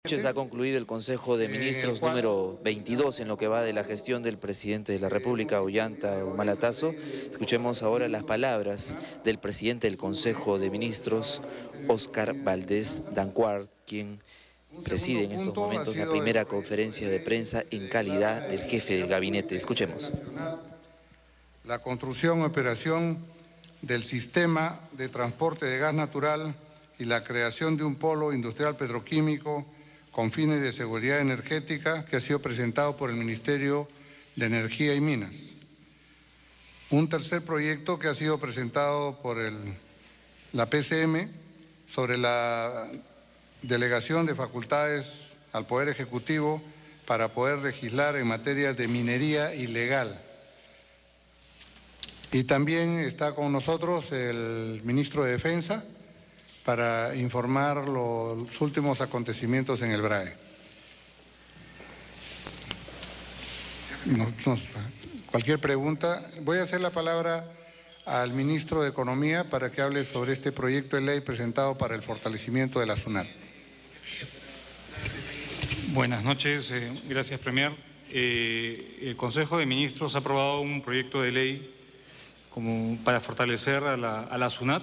Ha concluido el Consejo de Ministros número 22 en lo que va de la gestión del presidente de la República, Ollanta Humala-Tazo. Escuchemos ahora las palabras del presidente del Consejo de Ministros, Óscar Valdés Dancoart, quien preside en estos momentos la primera conferencia de prensa en calidad del jefe del gabinete. Escuchemos. La construcción y operación del sistema de transporte de gas natural y la creación de un polo industrial petroquímico con fines de seguridad energética que ha sido presentado por el Ministerio de Energía y Minas. Un tercer proyecto que ha sido presentado por la PCM sobre la delegación de facultades al Poder Ejecutivo para poder legislar en materia de minería ilegal. Y también está con nosotros el ministro de Defensa para informar los últimos acontecimientos en el BRAE. Cualquier pregunta. Voy a hacer la palabra al ministro de Economía para que hable sobre este proyecto de ley presentado para el fortalecimiento de la SUNAT. Buenas noches, gracias Premier. El Consejo de Ministros ha aprobado un proyecto de ley para fortalecer a la SUNAT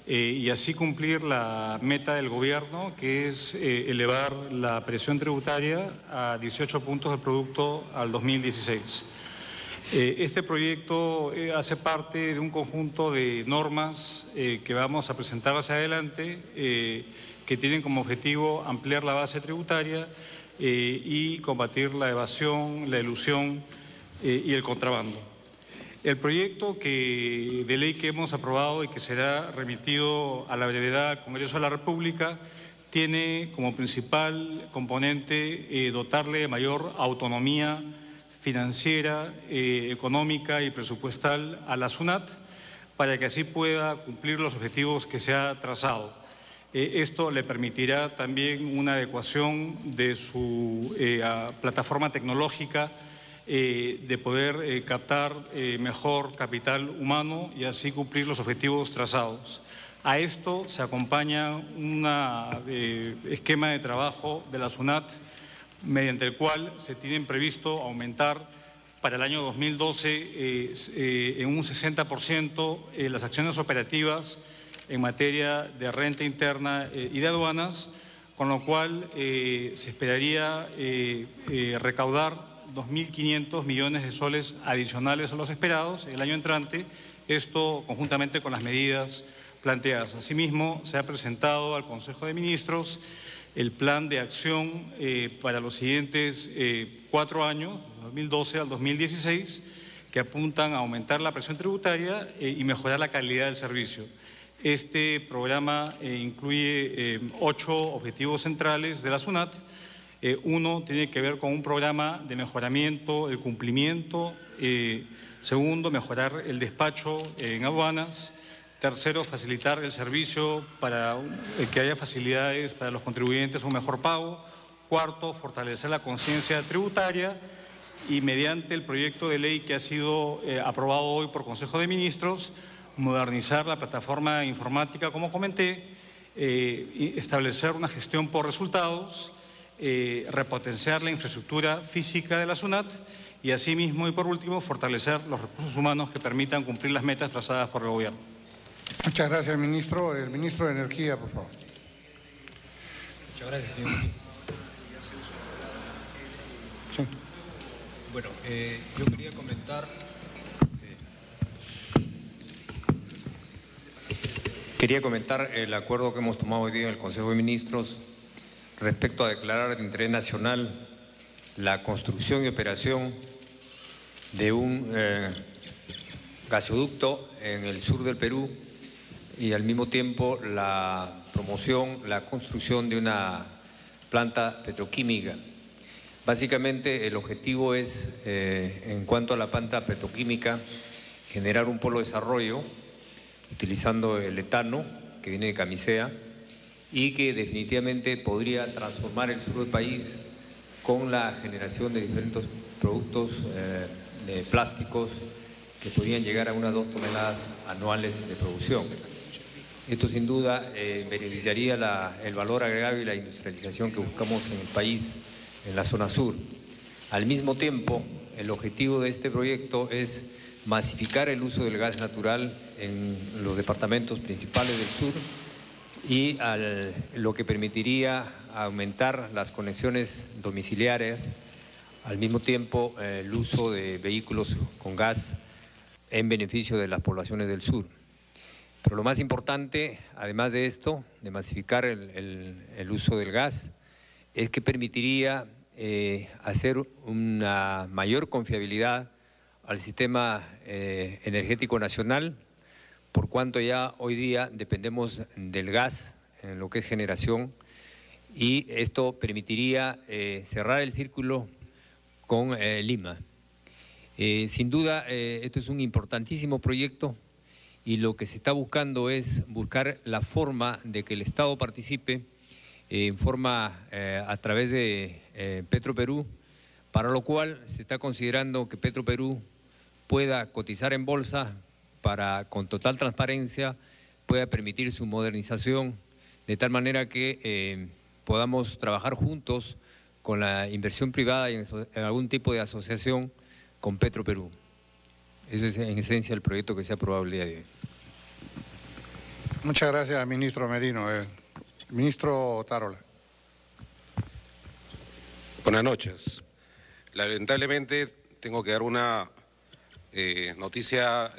y así cumplir la meta del gobierno, que es elevar la presión tributaria a 18 puntos del producto al 2016. Este proyecto hace parte de un conjunto de normas que vamos a presentar hacia adelante, que tienen como objetivo ampliar la base tributaria y combatir la evasión, la elusión y el contrabando. El proyecto de ley que hemos aprobado y que será remitido a la brevedad al Congreso de la República tiene como principal componente dotarle de mayor autonomía financiera, económica y presupuestal a la SUNAT para que así pueda cumplir los objetivos que se ha trazado. Esto le permitirá también una adecuación de su plataforma tecnológica, de poder captar mejor capital humano y así cumplir los objetivos trazados. A esto se acompaña un esquema de trabajo de la SUNAT mediante el cual se tienen previsto aumentar para el año 2012 en un 60% las acciones operativas en materia de renta interna y de aduanas, con lo cual se esperaría recaudar 2.500 millones de soles adicionales a los esperados el año entrante, esto conjuntamente con las medidas planteadas. Asimismo, se ha presentado al Consejo de Ministros el plan de acción para los siguientes 4 años, 2012 al 2016, que apuntan a aumentar la presión tributaria y mejorar la calidad del servicio. Este programa incluye 8 objetivos centrales de la SUNAT. Uno tiene que ver con un programa de mejoramiento, el cumplimiento. Segundo, mejorar el despacho en aduanas. Tercero, facilitar el servicio para que haya facilidades para los contribuyentes, un mejor pago. Cuarto, fortalecer la conciencia tributaria y mediante el proyecto de ley que ha sido aprobado hoy por Consejo de Ministros, modernizar la plataforma informática, como comenté, establecer una gestión por resultados, repotenciar la infraestructura física de la SUNAT y asimismo y por último fortalecer los recursos humanos que permitan cumplir las metas trazadas por el gobierno. Muchas gracias, ministro. El ministro de Energía, por favor. Muchas gracias, señor ministro. Sí. Bueno, yo quería comentar... Quería comentar el acuerdo que hemos tomado hoy día en el Consejo de Ministros respecto a declarar de interés nacional la construcción y operación de un gasoducto en el sur del Perú y al mismo tiempo la promoción, la construcción de una planta petroquímica. Básicamente el objetivo es, en cuanto a la planta petroquímica, generar un polo de desarrollo utilizando el etano que viene de Camisea y que definitivamente podría transformar el sur del país con la generación de diferentes productos de plásticos que podrían llegar a unas 2 toneladas anuales de producción. Esto sin duda beneficiaría el valor agregado y la industrialización que buscamos en el país, en la zona sur. Al mismo tiempo, el objetivo de este proyecto es masificar el uso del gas natural en los departamentos principales del sur y lo que permitiría aumentar las conexiones domiciliarias, al mismo tiempo el uso de vehículos con gas en beneficio de las poblaciones del sur. Pero lo más importante, además de esto, de masificar el uso del gas, es que permitiría hacer una mayor confiabilidad al sistema energético nacional, por cuanto ya hoy día dependemos del gas en lo que es generación, y esto permitiría cerrar el círculo con Lima. Sin duda, esto es un importantísimo proyecto y lo que se está buscando es buscar la forma de que el Estado participe en forma a través de Petroperú, para lo cual se está considerando que Petroperú pueda cotizar en bolsa para, con total transparencia, pueda permitir su modernización, de tal manera que podamos trabajar juntos con la inversión privada y en algún tipo de asociación con Petroperú. Eso es en esencia el proyecto que se ha aprobado el día de hoy. Muchas gracias, ministro Merino. Ministro Tarola. Buenas noches. Lamentablemente tengo que dar una noticia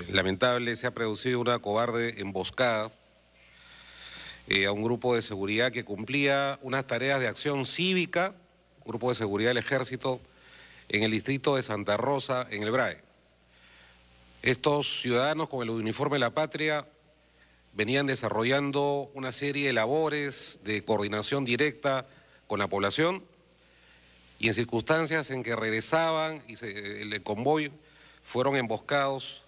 lamentable. Se ha producido una cobarde emboscada a un grupo de seguridad que cumplía unas tareas de acción cívica, un grupo de seguridad del Ejército, en el distrito de Santa Rosa, en el BRAE. Estos ciudadanos con el uniforme de la patria venían desarrollando una serie de labores de coordinación directa con la población y en circunstancias en que regresaban y el convoy fueron emboscados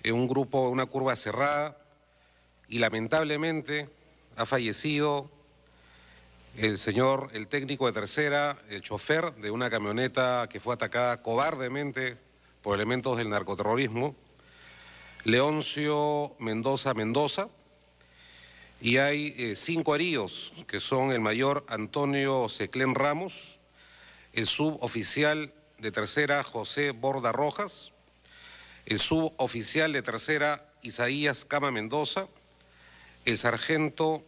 en un grupo, una curva cerrada, y lamentablemente ha fallecido el técnico de tercera, el chofer de una camioneta que fue atacada cobardemente por elementos del narcoterrorismo, Leoncio Mendoza, y hay 5 heridos, que son el mayor Antonio Seclén Ramos, el suboficial de tercera José Borda Rojas, el suboficial de tercera Isaías Cama Mendoza, el sargento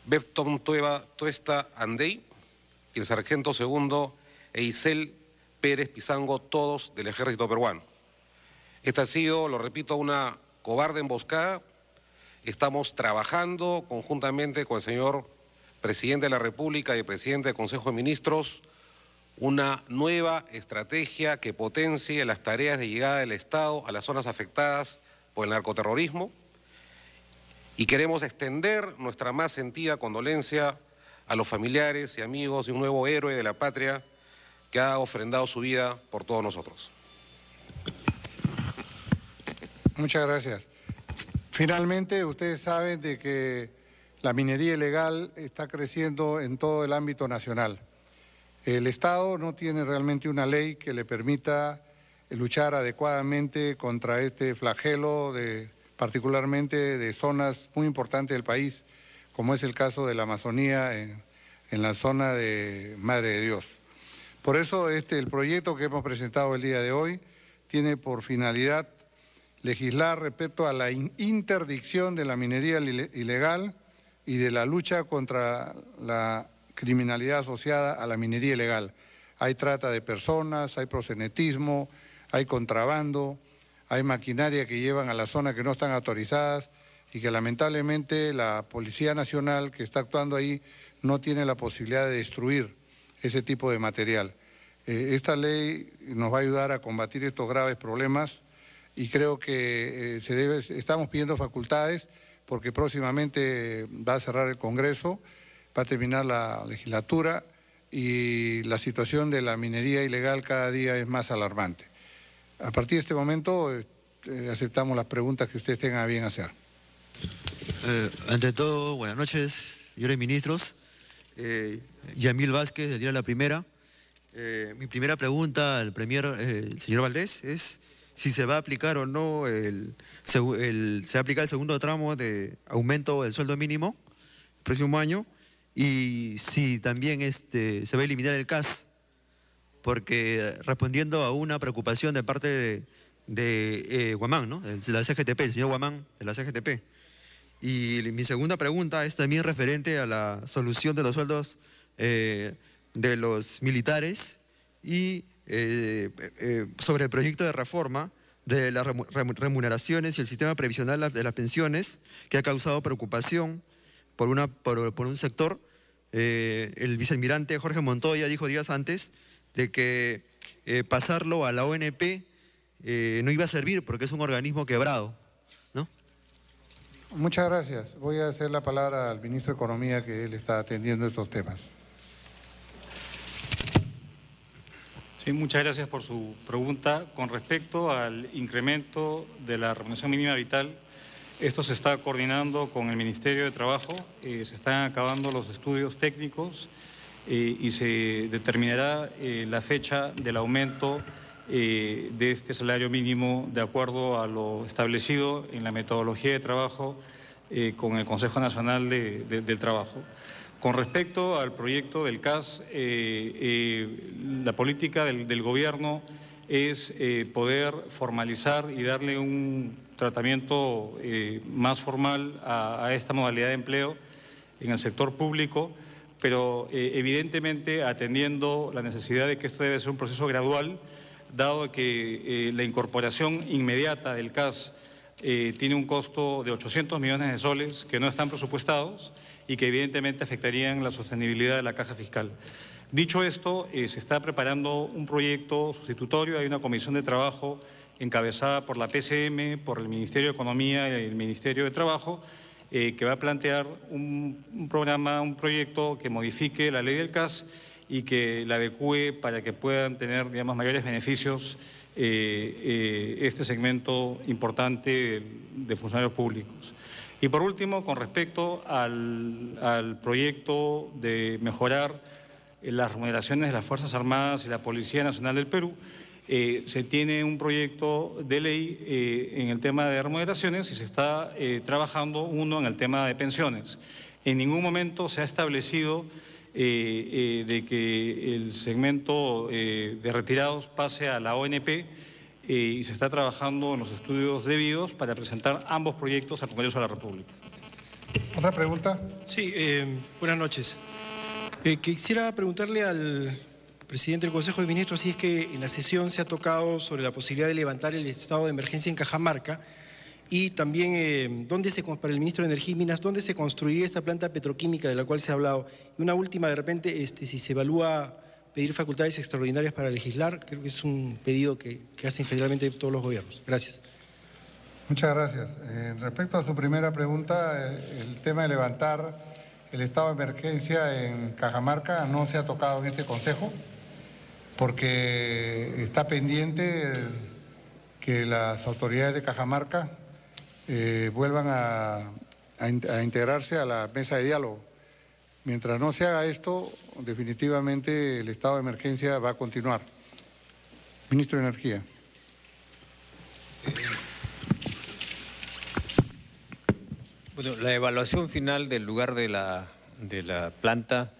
Bepton Tuesta Andey y el sargento segundo Eisel Pérez Pizango, todos del ejército peruano. Esta ha sido, lo repito, una cobarde emboscada. Estamos trabajando conjuntamente con el señor presidente de la República y el presidente del Consejo de Ministros una nueva estrategia que potencie las tareas de llegada del Estado a las zonas afectadas por el narcoterrorismo, y queremos extender nuestra más sentida condolencia a los familiares y amigos de un nuevo héroe de la patria que ha ofrendado su vida por todos nosotros. Muchas gracias. Finalmente, ustedes saben de que la minería ilegal está creciendo en todo el ámbito nacional. El Estado no tiene realmente una ley que le permita luchar adecuadamente contra este flagelo, particularmente de zonas muy importantes del país, como es el caso de la Amazonía, en la zona de Madre de Dios. Por eso el proyecto que hemos presentado el día de hoy tiene por finalidad legislar respecto a la interdicción de la minería ilegal y de la lucha contra la criminalidad asociada a la minería ilegal. Hay trata de personas, hay proxenetismo, hay contrabando, hay maquinaria que llevan a las zonas que no están autorizadas y que lamentablemente la Policía Nacional que está actuando ahí no tiene la posibilidad de destruir ese tipo de material. Esta ley nos va a ayudar a combatir estos graves problemas y creo que estamos pidiendo facultades porque próximamente va a cerrar el Congreso, va a terminar la legislatura y la situación de la minería ilegal cada día es más alarmante. A partir de este momento aceptamos las preguntas que ustedes tengan a bien hacer. Ante todo, buenas noches, señores ministros. Yamil Vázquez, del diario La Primera. Mi primera pregunta al premier, el señor Valdés, es si se va a aplicar o no, se va a aplicar el segundo tramo de aumento del sueldo mínimo el próximo año, y si también se va a eliminar el CAS, porque respondiendo a una preocupación de parte de Guamán, ¿no?, de la CGTP, el señor Guamán de la CGTP. Y mi segunda pregunta es también referente a la solución de los sueldos de los militares y sobre el proyecto de reforma de las remuneraciones y el sistema previsional de las pensiones, que ha causado preocupación por un sector. El vicealmirante Jorge Montoya dijo días antes de que pasarlo a la ONP no iba a servir porque es un organismo quebrado, ¿no? Muchas gracias. Voy a hacer la palabra al ministro de Economía, que él está atendiendo estos temas. Sí, muchas gracias por su pregunta. Con respecto al incremento de la remuneración mínima vital, esto se está coordinando con el Ministerio de Trabajo, se están acabando los estudios técnicos y se determinará la fecha del aumento de este salario mínimo de acuerdo a lo establecido en la metodología de trabajo con el Consejo Nacional del Trabajo. Con respecto al proyecto del CAS, la política del gobierno es poder formalizar y darle un tratamiento más formal a esta modalidad de empleo en el sector público, pero evidentemente atendiendo la necesidad de que esto debe ser un proceso gradual, dado que la incorporación inmediata del CAS tiene un costo de 800 millones de soles que no están presupuestados y que evidentemente afectarían la sostenibilidad de la caja fiscal. Dicho esto, se está preparando un proyecto sustitutorio, hay una comisión de trabajo encabezada por la PCM, por el Ministerio de Economía y el Ministerio de Trabajo, que va a plantear un programa, un proyecto que modifique la ley del CAS y que la adecúe para que puedan tener, digamos, mayores beneficios este segmento importante de funcionarios públicos. Y por último, con respecto al proyecto de mejorar las remuneraciones de las Fuerzas Armadas y la Policía Nacional del Perú, se tiene un proyecto de ley en el tema de remuneraciones y se está trabajando uno en el tema de pensiones. En ningún momento se ha establecido de que el segmento de retirados pase a la ONP y se está trabajando en los estudios debidos para presentar ambos proyectos al Congreso de la República. ¿Otra pregunta? Sí, buenas noches. Quisiera preguntarle al presidente del Consejo de Ministros si es que en la sesión se ha tocado sobre la posibilidad de levantar el estado de emergencia en Cajamarca y también para el ministro de Energía y Minas, ¿dónde se construiría esta planta petroquímica de la cual se ha hablado? Y una última, de repente, si se evalúa pedir facultades extraordinarias para legislar, creo que es un pedido que hacen generalmente todos los gobiernos. Gracias. Muchas gracias. Respecto a su primera pregunta, el tema de levantar el estado de emergencia en Cajamarca no se ha tocado en este Consejo porque está pendiente que las autoridades de Cajamarca vuelvan a integrarse a la mesa de diálogo. Mientras no se haga esto, definitivamente el estado de emergencia va a continuar. Ministro de Energía. Bueno, la evaluación final del lugar de la planta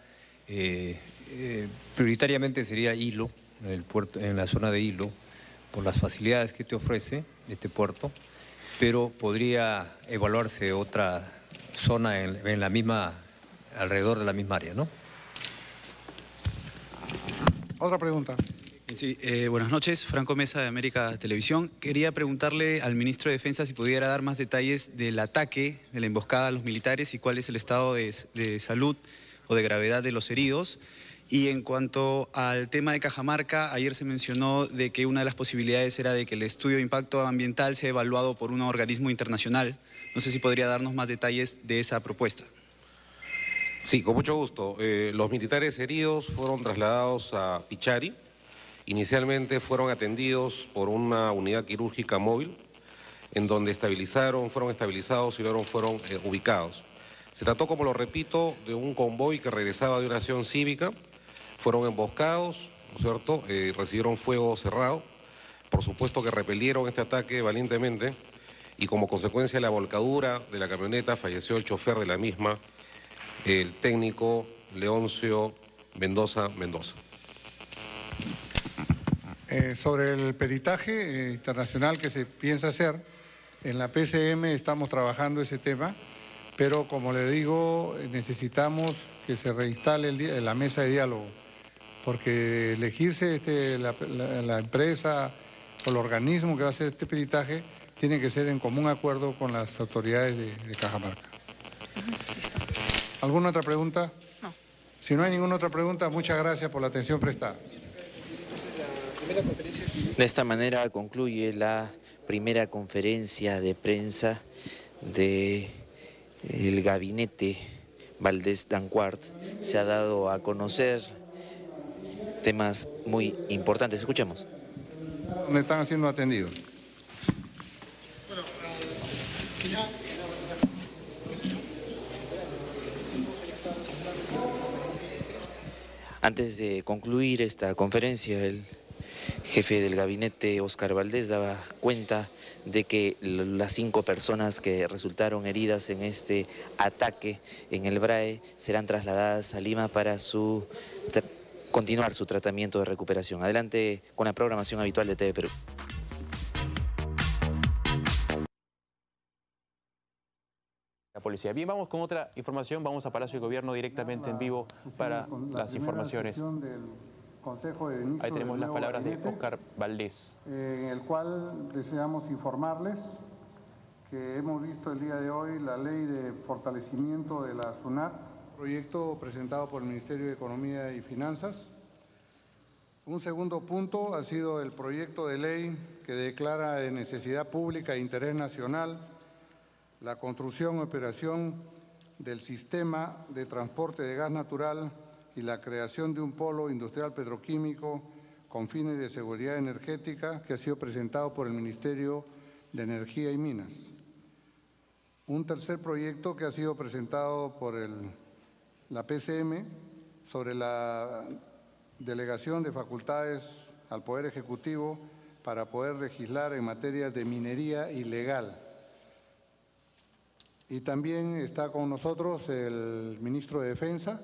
prioritariamente sería Hilo, el puerto, en la zona de Hilo, por las facilidades que te ofrece este puerto, pero podría evaluarse otra zona en la misma, alrededor de la misma área, ¿no? Otra pregunta. Sí, buenas noches, Franco Mesa de América Televisión. Quería preguntarle al ministro de Defensa si pudiera dar más detalles del ataque, de la emboscada a los militares y cuál es el estado de salud o de gravedad de los heridos. Y en cuanto al tema de Cajamarca, ayer se mencionó de que una de las posibilidades era de que el estudio de impacto ambiental sea evaluado por un organismo internacional. No sé si podría darnos más detalles de esa propuesta. Sí, con mucho gusto. Los militares heridos fueron trasladados a Pichari. Inicialmente fueron atendidos por una unidad quirúrgica móvil, en donde fueron estabilizados y luego fueron ubicados. Se trató, como lo repito, de un convoy que regresaba de una acción cívica. Fueron emboscados, ¿no es cierto? Recibieron fuego cerrado. por supuesto que repelieron este ataque valientemente y como consecuencia de la volcadura de la camioneta falleció el chofer de la misma, el técnico Leoncio Mendoza. Sobre el peritaje internacional que se piensa hacer, en la PCM estamos trabajando ese tema, pero como le digo, necesitamos que se reinstale la mesa de diálogo, porque elegirse la empresa o el organismo que va a hacer este peritaje tiene que ser en común acuerdo con las autoridades de Cajamarca. Listo. ¿Alguna otra pregunta? No. Si no hay ninguna otra pregunta, muchas gracias por la atención prestada. De esta manera concluye la primera conferencia de prensa del gabinete Valdés Danquart. Se ha dado a conocer temas muy importantes. Escuchemos. ¿Dónde están siendo atendidos? Antes de concluir esta conferencia, el jefe del gabinete, Óscar Valdés, daba cuenta de que las 5 personas que resultaron heridas en este ataque en el BRAE serán trasladadas a Lima para continuar su tratamiento de recuperación. Adelante con la programación habitual de TV Perú. La policía. Bien, vamos con otra información. Vamos a Palacio de Gobierno directamente en vivo para las informaciones. Ahí tenemos las palabras de Óscar Valdés. En el cual deseamos informarles que hemos visto el día de hoy la ley de fortalecimiento de la SUNAT, proyecto presentado por el Ministerio de Economía y Finanzas. Un segundo punto ha sido el proyecto de ley que declara de necesidad pública e interés nacional la construcción y operación del sistema de transporte de gas natural y la creación de un polo industrial petroquímico con fines de seguridad energética, que ha sido presentado por el Ministerio de Energía y Minas. Un tercer proyecto que ha sido presentado por la PCM sobre la delegación de facultades al Poder Ejecutivo para poder legislar en materias de minería ilegal. Y también está con nosotros el ministro de Defensa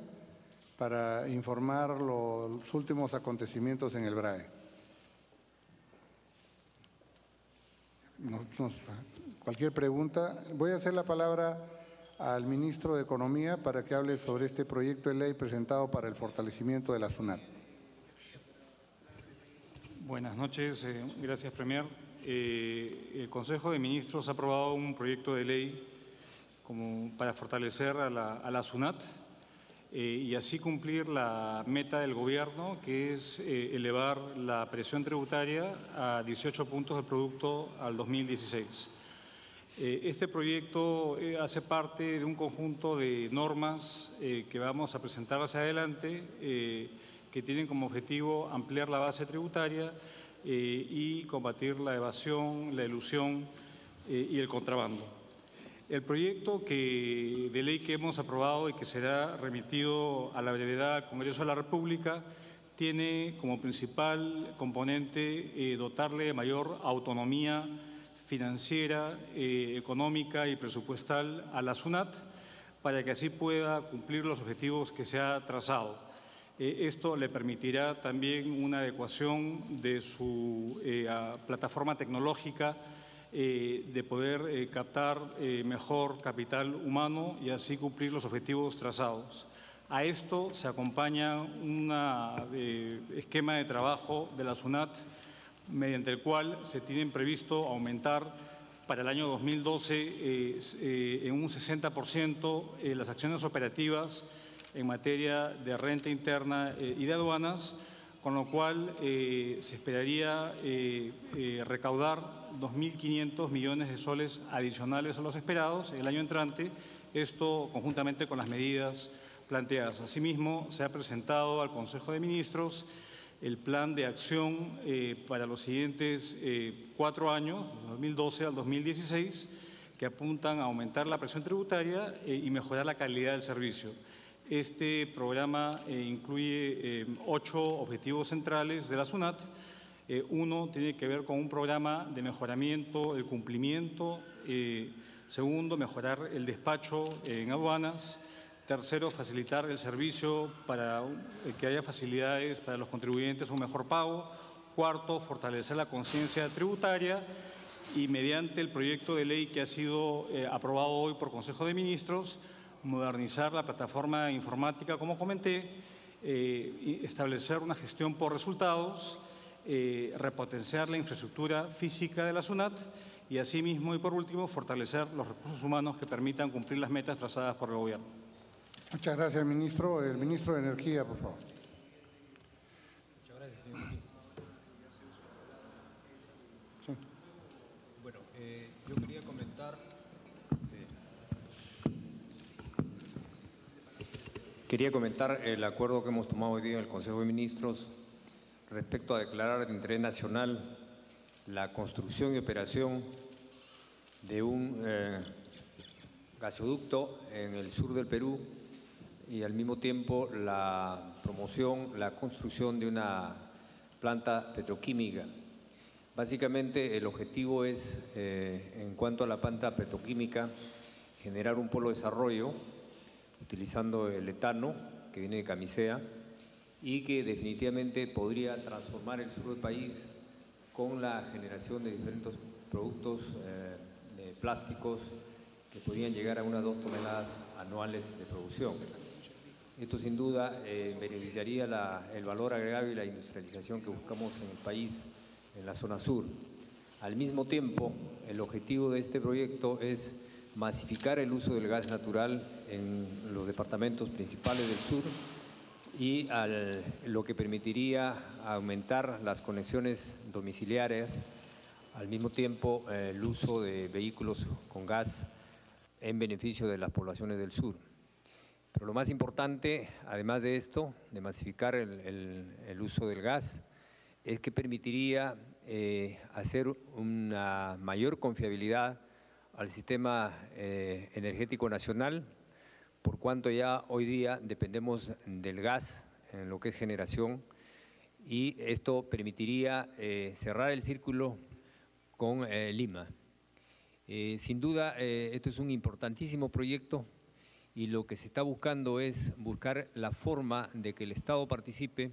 para informar los últimos acontecimientos en el BRAE. Cualquier pregunta. Voy a hacer la palabra al ministro de Economía para que hable sobre este proyecto de ley presentado para el fortalecimiento de la SUNAT. Buenas noches, gracias Premier. El Consejo de Ministros ha aprobado un proyecto de ley para fortalecer a la SUNAT y así cumplir la meta del gobierno, que es elevar la presión tributaria a 18 puntos del producto al 2016. Este proyecto hace parte de un conjunto de normas que vamos a presentar hacia adelante, que tienen como objetivo ampliar la base tributaria y combatir la evasión, la elusión y el contrabando. El proyecto de ley que hemos aprobado y que será remitido a la brevedad al Congreso de la República tiene como principal componente dotarle de mayor autonomía financiera, económica y presupuestal a la SUNAT para que así pueda cumplir los objetivos que se ha trazado. Esto le permitirá también una adecuación de su plataforma tecnológica, de poder captar mejor capital humano y así cumplir los objetivos trazados. A esto se acompaña un esquema de trabajo de la SUNAT mediante el cual se tienen previsto aumentar para el año 2012 en un 60% las acciones operativas en materia de renta interna y de aduanas, con lo cual se esperaría recaudar 2.500 millones de soles adicionales a los esperados el año entrante, esto conjuntamente con las medidas planteadas. Asimismo, se ha presentado al Consejo de Ministros el plan de acción para los siguientes 4 años, 2012 al 2016, que apuntan a aumentar la presión tributaria y mejorar la calidad del servicio. Este programa incluye 8 objetivos centrales de la SUNAT Uno tiene que ver con un programa de mejoramiento, el cumplimiento. Segundo, mejorar el despacho en aduanas. Tercero, facilitar el servicio para que haya facilidades para los contribuyentes, un mejor pago. Cuarto, fortalecer la conciencia tributaria y mediante el proyecto de ley que ha sido aprobado hoy por Consejo de Ministros, modernizar la plataforma informática, como comenté, establecer una gestión por resultados, repotenciar la infraestructura física de la SUNAT y asimismo y por último fortalecer los recursos humanos que permitan cumplir las metas trazadas por el Gobierno. Muchas gracias, ministro. El ministro de Energía, por favor. Muchas gracias, señor ministro. Sí. Bueno, yo quería comentar... Quería comentar el acuerdo que hemos tomado hoy día en el Consejo de Ministros respecto a declarar de interés nacional la construcción y operación de un gasoducto en el sur del Perú y al mismo tiempo la promoción, la construcción de una planta petroquímica. Básicamente el objetivo es, en cuanto a la planta petroquímica, generar un polo de desarrollo utilizando el etano que viene de Camisea y que definitivamente podría transformar el sur del país con la generación de diferentes productos de plásticos que podrían llegar a unas 2 toneladas anuales de producción. Esto sin duda beneficiaría el valor agregado y la industrialización que buscamos en el país, en la zona sur. Al mismo tiempo, el objetivo de este proyecto es masificar el uso del gas natural en los departamentos principales del sur y lo que permitiría aumentar las conexiones domiciliarias, al mismo tiempo el uso de vehículos con gas en beneficio de las poblaciones del sur. Pero lo más importante, además de esto, de masificar el uso del gas, es que permitiría hacer una mayor confiabilidad al sistema energético nacional, por cuanto ya hoy día dependemos del gas en lo que es generación y esto permitiría cerrar el círculo con Lima. Sin duda, esto es un importantísimo proyecto y lo que se está buscando es buscar la forma de que el Estado participe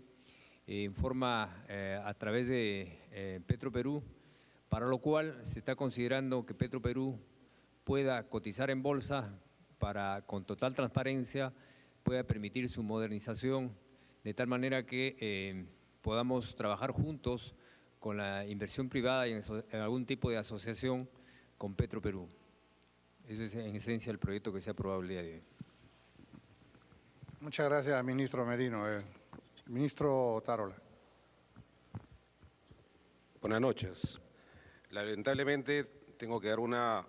en forma a través de Petroperú, para lo cual se está considerando que Petroperú pueda cotizar en bolsa para, con total transparencia, pueda permitir su modernización de tal manera que podamos trabajar juntos con la inversión privada y en algún tipo de asociación con Petroperú. Eso es en esencia el proyecto que se ha aprobado el día de hoy. Muchas gracias, ministro Merino. Ministro Tarola. Buenas noches. Lamentablemente tengo que dar una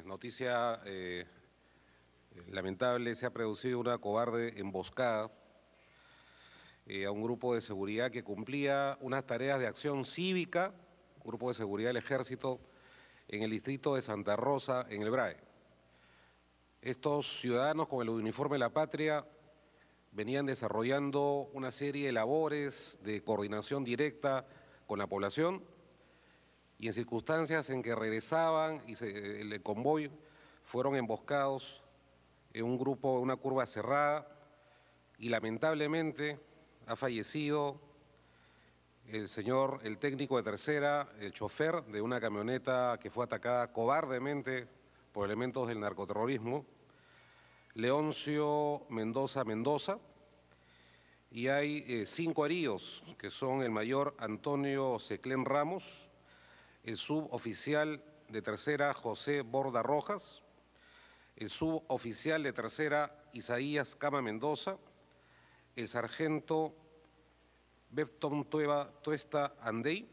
noticia lamentable. Se ha producido una cobarde emboscada a un grupo de seguridad que cumplía unas tareas de acción cívica, un grupo de seguridad del Ejército, en el distrito de Santa Rosa, en el BRAE. Estos ciudadanos con el uniforme de la patria venían desarrollando una serie de labores de coordinación directa con la población y en circunstancias en que regresaban y el convoy fueron emboscados en un grupo, una curva cerrada y lamentablemente ha fallecido el técnico de tercera, el chofer de una camioneta que fue atacada cobardemente por elementos del narcoterrorismo, Leoncio Mendoza, y hay 5 heridos, que son el mayor Antonio Seclén Ramos, el suboficial de tercera José Borda Rojas, el suboficial de tercera Isaías Cama Mendoza, el sargento Bepton Tuesta Andey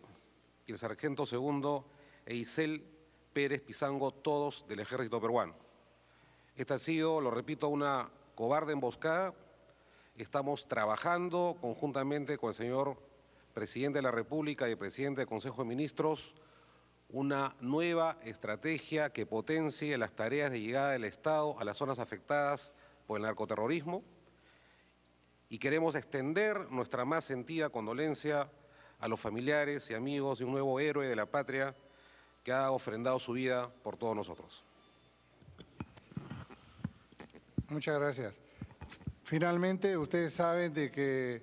y el sargento segundo Eisel Pérez Pizango, todos del Ejército Peruano. Esta ha sido, lo repito, una cobarde emboscada. Estamos trabajando conjuntamente con el señor Presidente de la República y el Presidente del Consejo de Ministros una nueva estrategia que potencie las tareas de llegada del Estado a las zonas afectadas por el narcoterrorismo y queremos extender nuestra más sentida condolencia a los familiares y amigos de un nuevo héroe de la patria que ha ofrendado su vida por todos nosotros. Muchas gracias. Finalmente, ustedes saben de que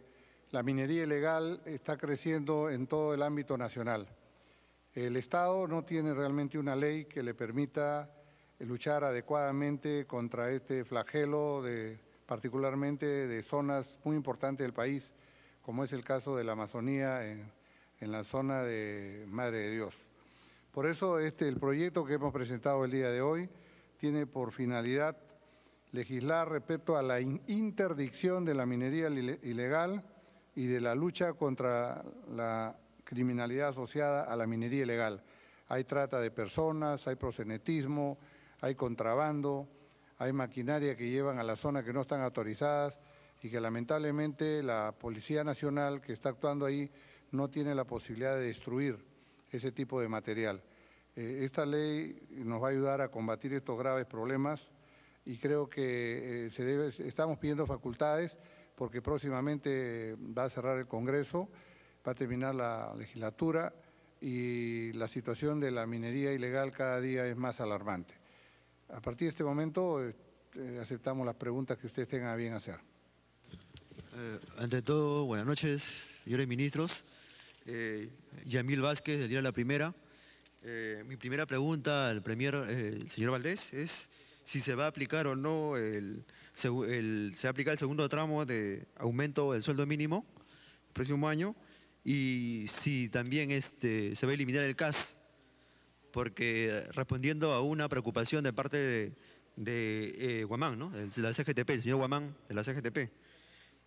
la minería ilegal está creciendo en todo el ámbito nacional. El Estado no tiene realmente una ley que le permita luchar adecuadamente contra este flagelo, particularmente de zonas muy importantes del país, como es el caso de la Amazonía en la zona de Madre de Dios. Por eso el proyecto que hemos presentado el día de hoy tiene por finalidad legislar respecto a la interdicción de la minería ilegal y de la lucha contra la criminalidad asociada a la minería ilegal. Hay trata de personas, hay proxenetismo, hay contrabando, hay maquinaria que llevan a la zona que no están autorizadas y que lamentablemente la Policía Nacional que está actuando ahí no tiene la posibilidad de destruir ese tipo de material. Esta ley nos va a ayudar a combatir estos graves problemas y creo que estamos pidiendo facultades porque próximamente va a cerrar el Congreso, va a terminar la legislatura y la situación de la minería ilegal cada día es más alarmante. A partir de este momento aceptamos las preguntas que ustedes tengan a bien hacer. Ante todo, buenas noches, señores ministros. Yamil Vázquez, del diario La Primera. Mi primera pregunta al premier, el señor Valdés, es si se va a aplicar o no, se va a aplicar el segundo tramo de aumento del sueldo mínimo el próximo año y si también se va a eliminar el CAS, porque respondiendo a una preocupación de parte de Guamán, ¿no? De la CGTP, el señor Guamán de la CGTP.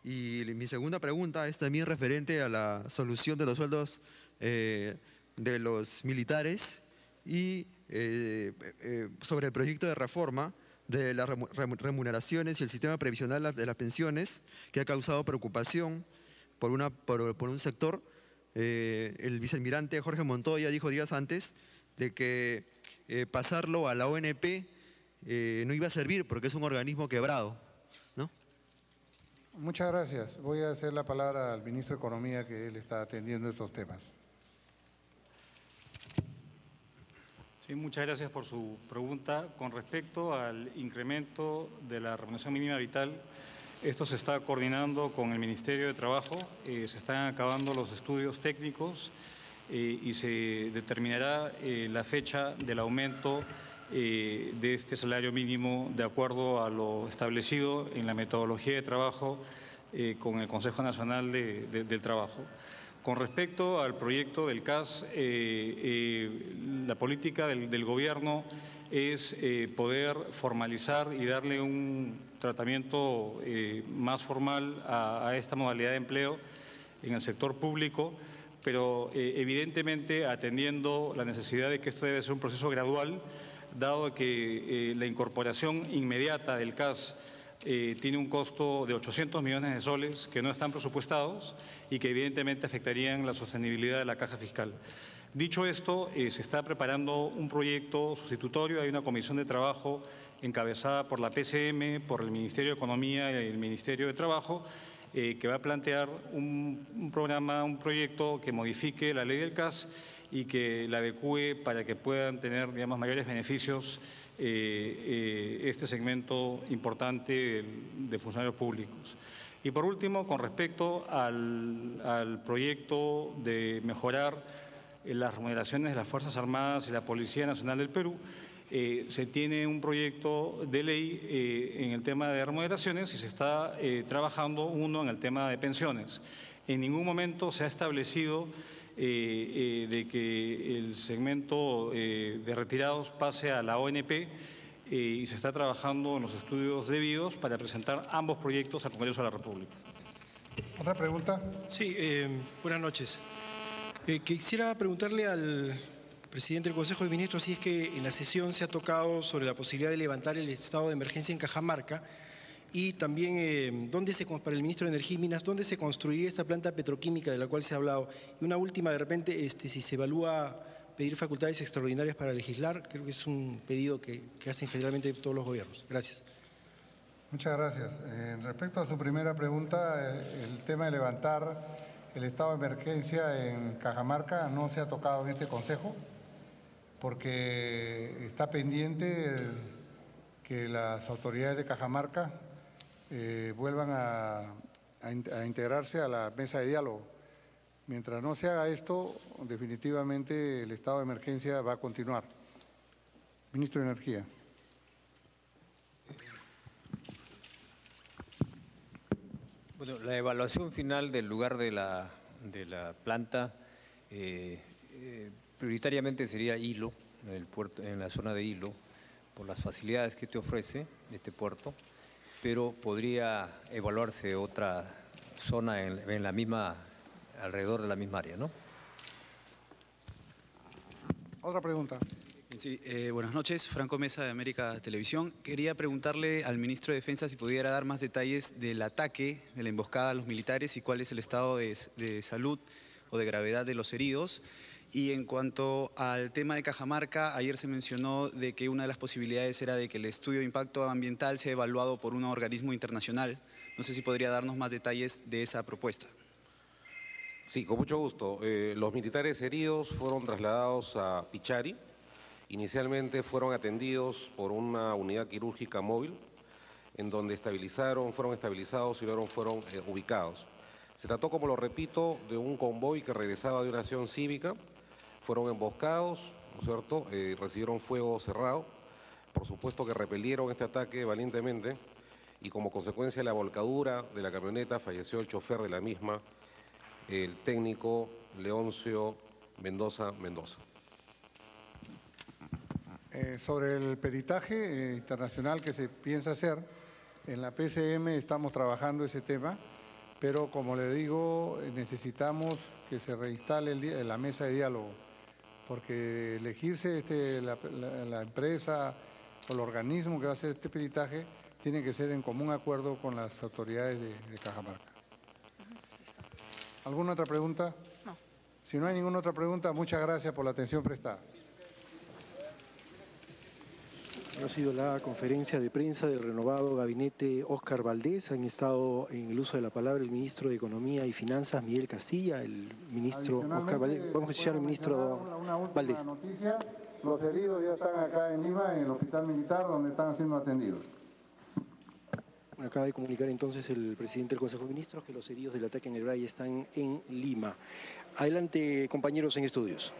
Y mi segunda pregunta es también referente a la solución de los sueldos de los militares y sobre el proyecto de reforma de las remuneraciones y el sistema previsional de las pensiones que ha causado preocupación por un sector. El vicealmirante Jorge Montoya dijo días antes de que pasarlo a la ONP no iba a servir porque es un organismo quebrado, ¿no? Muchas gracias. Voy a hacer la palabra al ministro de Economía, que él está atendiendo estos temas. Sí, muchas gracias por su pregunta. Con respecto al incremento de la remuneración mínima vital, esto se está coordinando con el Ministerio de Trabajo, se están acabando los estudios técnicos y se determinará la fecha del aumento de este salario mínimo de acuerdo a lo establecido en la metodología de trabajo con el Consejo Nacional del Trabajo. Con respecto al proyecto del CAS, la política del gobierno es poder formalizar y darle un tratamiento más formal a esta modalidad de empleo en el sector público, pero evidentemente atendiendo la necesidad de que esto debe ser un proceso gradual, dado que la incorporación inmediata del CAS tiene un costo de 800 millones de soles que no están presupuestados y que evidentemente afectarían la sostenibilidad de la caja fiscal. Dicho esto, se está preparando un proyecto sustitutorio, hay una comisión de trabajo encabezada por la PCM, por el Ministerio de Economía y el Ministerio de Trabajo, que va a plantear un programa, un proyecto que modifique la ley del CAS y que la adecúe para que puedan tener, digamos, mayores beneficios este segmento importante de funcionarios públicos. Y por último, con respecto al proyecto de mejorar las remuneraciones de las Fuerzas Armadas y la Policía Nacional del Perú, se tiene un proyecto de ley en el tema de remuneraciones y se está trabajando uno en el tema de pensiones. En ningún momento se ha establecido de que el segmento de retirados pase a la ONP y se está trabajando en los estudios debidos para presentar ambos proyectos al Congreso de la República. ¿Otra pregunta? Sí, buenas noches. Quisiera preguntarle al presidente del Consejo de Ministros si es que en la sesión se ha tocado sobre la posibilidad de levantar el estado de emergencia en Cajamarca y también para el ministro de Energía y Minas, ¿dónde se construiría esta planta petroquímica de la cual se ha hablado? Y una última, de repente, si se evalúa pedir facultades extraordinarias para legislar, creo que es un pedido que hacen generalmente todos los gobiernos. Gracias. Muchas gracias. Respecto a su primera pregunta, el tema de levantar el estado de emergencia en Cajamarca no se ha tocado en este Consejo porque está pendiente que las autoridades de Cajamarca vuelvan a integrarse a la mesa de diálogo. Mientras no se haga esto, definitivamente el estado de emergencia va a continuar. Ministro de Energía. Bueno, la evaluación final del lugar de la planta prioritariamente sería Hilo, en el puerto, en la zona de Hilo, por las facilidades que te ofrece este puerto, pero podría evaluarse otra zona en la misma, alrededor de la misma área, ¿no? Otra pregunta. Sí, buenas noches, Franco Mesa de América Televisión. Quería preguntarle al ministro de Defensa si pudiera dar más detalles del ataque, de la emboscada a los militares y cuál es el estado de salud o de gravedad de los heridos. Y en cuanto al tema de Cajamarca, ayer se mencionó de que una de las posibilidades era de que el estudio de impacto ambiental sea evaluado por un organismo internacional. No sé si podría darnos más detalles de esa propuesta. Sí, con mucho gusto. Los militares heridos fueron trasladados a Pichari. Inicialmente fueron atendidos por una unidad quirúrgica móvil, en donde fueron estabilizados y luego fueron ubicados. Se trató, como lo repito, de un convoy que regresaba de una acción cívica. Fueron emboscados, ¿no es cierto? Recibieron fuego cerrado. Por supuesto que repelieron este ataque valientemente y como consecuencia de la volcadura de la camioneta falleció el chofer de la misma, el técnico Leoncio Mendoza. Sobre el peritaje internacional que se piensa hacer, en la PCM estamos trabajando ese tema, pero como le digo, necesitamos que se reinstale la mesa de diálogo, porque elegirse la empresa o el organismo que va a hacer este peritaje tiene que ser en común acuerdo con las autoridades de Cajamarca. ¿Alguna otra pregunta? No. Si no hay ninguna otra pregunta, muchas gracias por la atención prestada. Ha sido la conferencia de prensa del renovado gabinete Óscar Valdés. Han estado en el uso de la palabra el ministro de Economía y Finanzas, Miguel Castilla, el ministro Óscar Valdés. Vamos a escuchar al ministro Valdés. Noticia, los heridos ya están acá en Lima, en el hospital militar, donde están siendo atendidos. Bueno, acaba de comunicar entonces el presidente del Consejo de Ministros que los heridos del ataque en el Valle están en Lima. Adelante, compañeros en estudios.